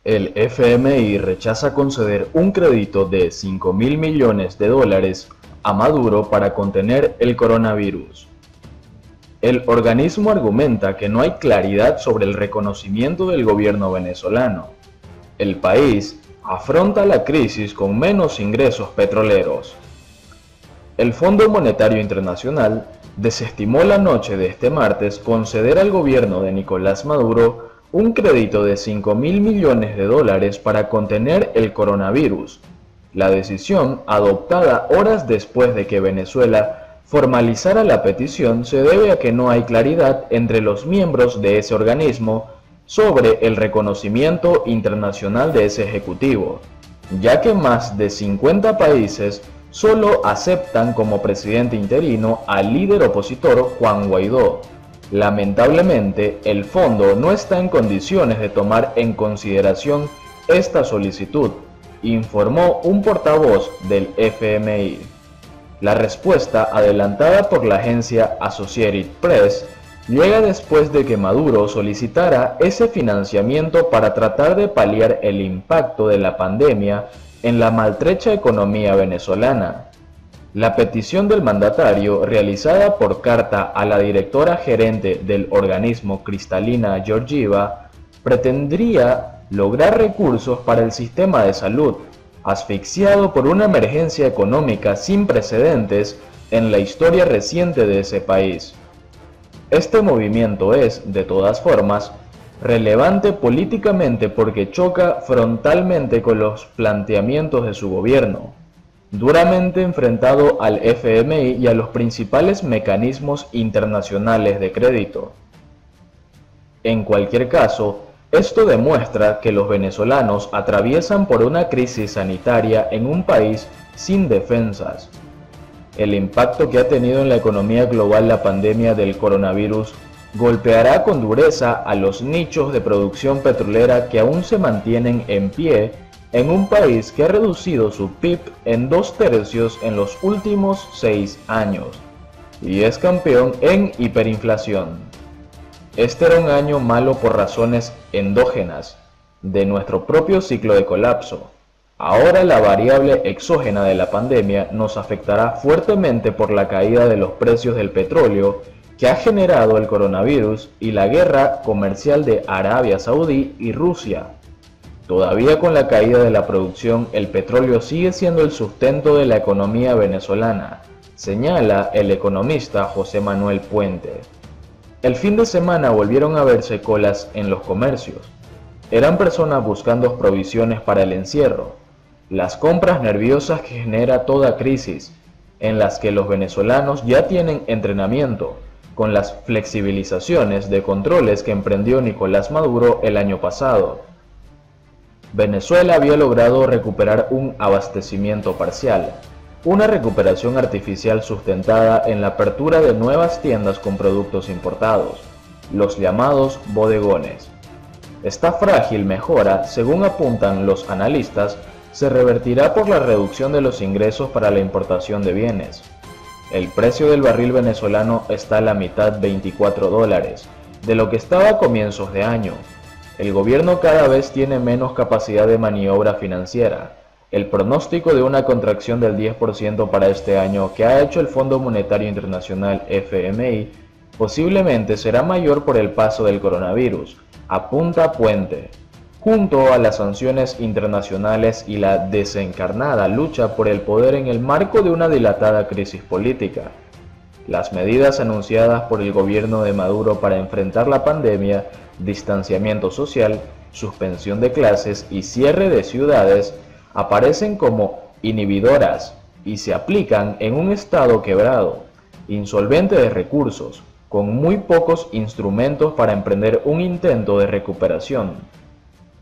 El FMI rechaza conceder un crédito de $5.000 millones a Maduro para contener el coronavirus. El organismo argumenta que no hay claridad sobre el reconocimiento del gobierno venezolano. El país afronta la crisis con menos ingresos petroleros. El Fondo Monetario Internacional desestimó la noche de este martes conceder al gobierno de Nicolás Maduro un crédito de $5.000 millones para contener el coronavirus. La decisión, adoptada horas después de que Venezuela formalizara la petición, se debe a que no hay claridad entre los miembros de ese organismo sobre el reconocimiento internacional de ese ejecutivo, ya que más de 50 países solo aceptan como presidente interino al líder opositor Juan Guaidó. Lamentablemente, el fondo no está en condiciones de tomar en consideración esta solicitud, informó un portavoz del FMI. La respuesta, adelantada por la agencia Associated Press, llega después de que Maduro solicitara ese financiamiento para tratar de paliar el impacto de la pandemia en la maltrecha economía venezolana. La petición del mandatario, realizada por carta a la directora gerente del organismo Kristalina Georgieva, pretendría lograr recursos para el sistema de salud, asfixiado por una emergencia económica sin precedentes en la historia reciente de ese país. Este movimiento es, de todas formas, relevante políticamente porque choca frontalmente con los planteamientos de su gobierno, duramente enfrentado al FMI y a los principales mecanismos internacionales de crédito. En cualquier caso, esto demuestra que los venezolanos atraviesan por una crisis sanitaria en un país sin defensas. El impacto que ha tenido en la economía global la pandemia del coronavirus golpeará con dureza a los nichos de producción petrolera que aún se mantienen en pie en un país que ha reducido su PIB en 2/3 en los últimos 6 años y es campeón en hiperinflación. Este era un año malo por razones endógenas de nuestro propio ciclo de colapso. Ahora la variable exógena de la pandemia nos afectará fuertemente por la caída de los precios del petróleo que ha generado el coronavirus y la guerra comercial de Arabia Saudí y Rusia. Todavía con la caída de la producción, el petróleo sigue siendo el sustento de la economía venezolana, señala el economista José Manuel Puente. El fin de semana volvieron a verse colas en los comercios. Eran personas buscando provisiones para el encierro. Las compras nerviosas que genera toda crisis, en las que los venezolanos ya tienen entrenamiento, con las flexibilizaciones de controles que emprendió Nicolás Maduro el año pasado. Venezuela había logrado recuperar un abastecimiento parcial, una recuperación artificial sustentada en la apertura de nuevas tiendas con productos importados, los llamados bodegones. Esta frágil mejora, según apuntan los analistas, se revertirá por la reducción de los ingresos para la importación de bienes. El precio del barril venezolano está a la mitad, $24, de lo que estaba a comienzos de año. El gobierno cada vez tiene menos capacidad de maniobra financiera. El pronóstico de una contracción del 10% para este año que ha hecho el Fondo Monetario Internacional FMI posiblemente será mayor por el paso del coronavirus, apunta Puente, junto a las sanciones internacionales y la desencarnada lucha por el poder en el marco de una dilatada crisis política. Las medidas anunciadas por el gobierno de Maduro para enfrentar la pandemia, distanciamiento social, suspensión de clases y cierre de ciudades, aparecen como inhibidoras y se aplican en un estado quebrado, insolvente de recursos, con muy pocos instrumentos para emprender un intento de recuperación.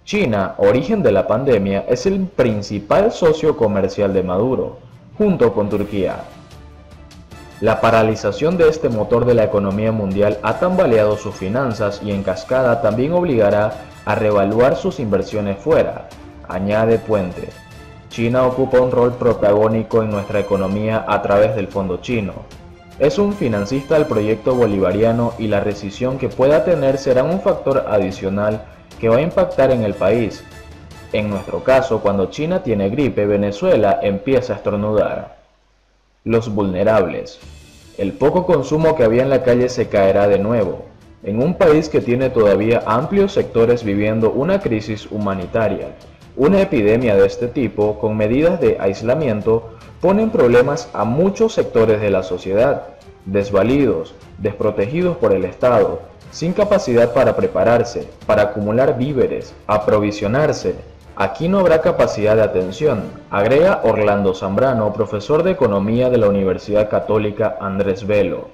China, origen de la pandemia, es el principal socio comercial de Maduro, junto con Turquía. La paralización de este motor de la economía mundial ha tambaleado sus finanzas y en cascada también obligará a reevaluar sus inversiones fuera, añade Puente. China ocupa un rol protagónico en nuestra economía a través del Fondo Chino. Es un financista del proyecto bolivariano y la recesión que pueda tener será un factor adicional que va a impactar en el país, En nuestro caso, cuando China tiene gripe, Venezuela empieza a estornudar. Los vulnerables. El poco consumo que había en la calle se caerá de nuevo, en un país que tiene todavía amplios sectores viviendo una crisis humanitaria. Una epidemia de este tipo, con medidas de aislamiento, pone en problemas a muchos sectores de la sociedad, desvalidos, desprotegidos por el Estado, sin capacidad para prepararse, para acumular víveres, aprovisionarse. Aquí no habrá capacidad de atención, agrega Orlando Zambrano, profesor de Economía de la Universidad Católica Andrés Bello.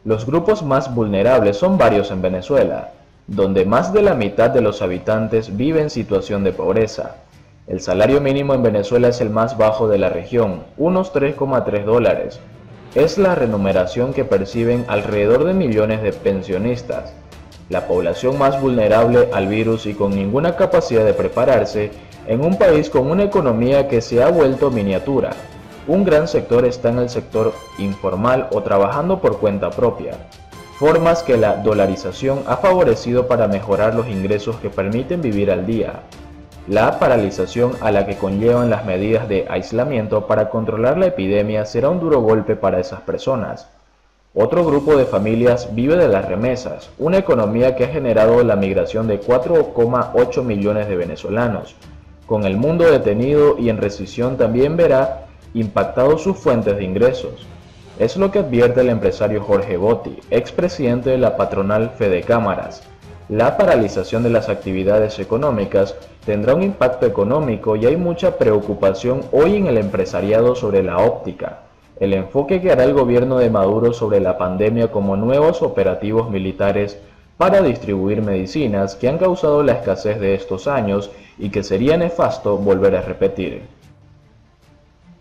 Los grupos más vulnerables son varios en Venezuela, donde más de la mitad de los habitantes vive en situación de pobreza. El salario mínimo en Venezuela es el más bajo de la región, unos $3,3. Es la remuneración que perciben alrededor de millones de pensionistas. La población más vulnerable al virus y con ninguna capacidad de prepararse en un país con una economía que se ha vuelto miniatura. Un gran sector está en el sector informal o trabajando por cuenta propia, formas que la dolarización ha favorecido para mejorar los ingresos que permiten vivir al día. La paralización a la que conllevan las medidas de aislamiento para controlar la epidemia será un duro golpe para esas personas. Otro grupo de familias vive de las remesas, una economía que ha generado la migración de 4,8 millones de venezolanos. Con el mundo detenido y en recesión también verá impactados sus fuentes de ingresos. Es lo que advierte el empresario Jorge Botti, expresidente de la patronal Fedecámaras. La paralización de las actividades económicas tendrá un impacto económico y hay mucha preocupación hoy en el empresariado sobre la óptica. El enfoque que hará el gobierno de Maduro sobre la pandemia como nuevos operativos militares para distribuir medicinas que han causado la escasez de estos años y que sería nefasto volver a repetir.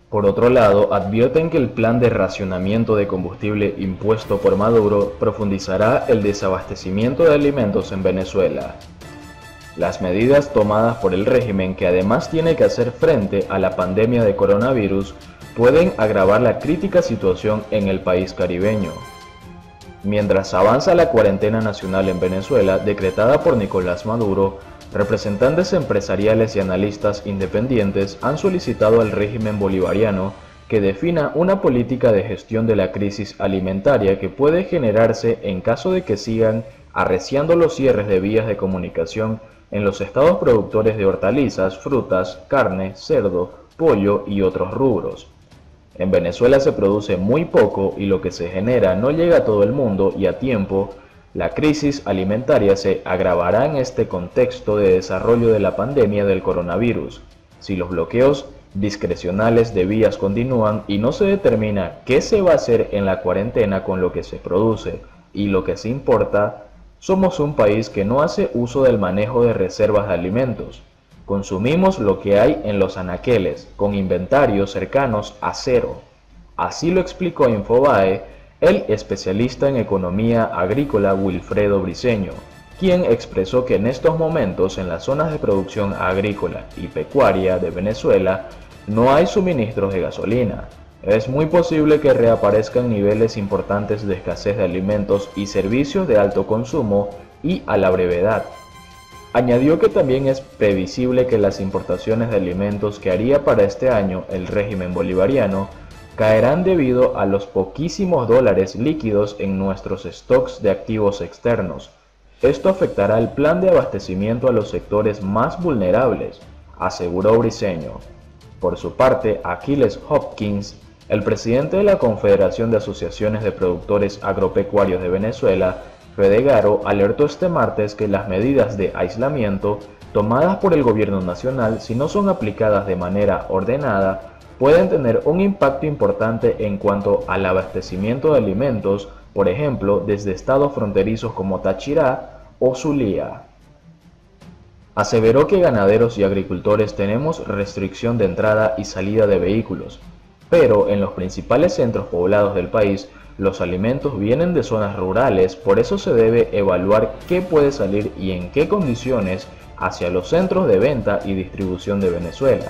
Por otro lado, advierten que el plan de racionamiento de combustible impuesto por Maduro profundizará el desabastecimiento de alimentos en Venezuela. Las medidas tomadas por el régimen, que además tiene que hacer frente a la pandemia de coronavirus, pueden agravar la crítica situación en el país caribeño. Mientras avanza la cuarentena nacional en Venezuela, decretada por Nicolás Maduro, representantes empresariales y analistas independientes han solicitado al régimen bolivariano que defina una política de gestión de la crisis alimentaria que puede generarse en caso de que sigan arreciando los cierres de vías de comunicación en los estados productores de hortalizas, frutas, carne, cerdo, pollo y otros rubros. En Venezuela se produce muy poco y lo que se genera no llega a todo el mundo y a tiempo. La crisis alimentaria se agravará en este contexto de desarrollo de la pandemia del coronavirus, si los bloqueos discrecionales de vías continúan y no se determina qué se va a hacer en la cuarentena con lo que se produce y lo que se importa. Somos un país que no hace uso del manejo de reservas de alimentos. Consumimos lo que hay en los anaqueles, con inventarios cercanos a cero. Así lo explicó a Infobae el especialista en economía agrícola Wilfredo Briceño, quien expresó que en estos momentos en las zonas de producción agrícola y pecuaria de Venezuela no hay suministros de gasolina. Es muy posible que reaparezcan niveles importantes de escasez de alimentos y servicios de alto consumo y a la brevedad. Añadió que también es previsible que las importaciones de alimentos que haría para este año el régimen bolivariano caerán debido a los poquísimos dólares líquidos en nuestros stocks de activos externos. Esto afectará el plan de abastecimiento a los sectores más vulnerables, aseguró Briceño. Por su parte, Achilles Hopkins, el presidente de la Confederación de Asociaciones de Productores Agropecuarios de Venezuela, Fedegaro, alertó este martes que las medidas de aislamiento tomadas por el gobierno nacional, si no son aplicadas de manera ordenada, pueden tener un impacto importante en cuanto al abastecimiento de alimentos, por ejemplo, desde estados fronterizos como Táchira o Zulia. Aseveró que ganaderos y agricultores tenemos restricción de entrada y salida de vehículos, pero en los principales centros poblados del país los alimentos vienen de zonas rurales, por eso se debe evaluar qué puede salir y en qué condiciones hacia los centros de venta y distribución de Venezuela.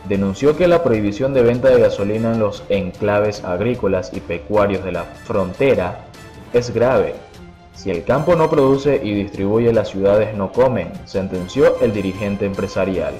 Denunció que la prohibición de venta de gasolina en los enclaves agrícolas y pecuarios de la frontera es grave. Si el campo no produce y distribuye, las ciudades no comen, sentenció el dirigente empresarial.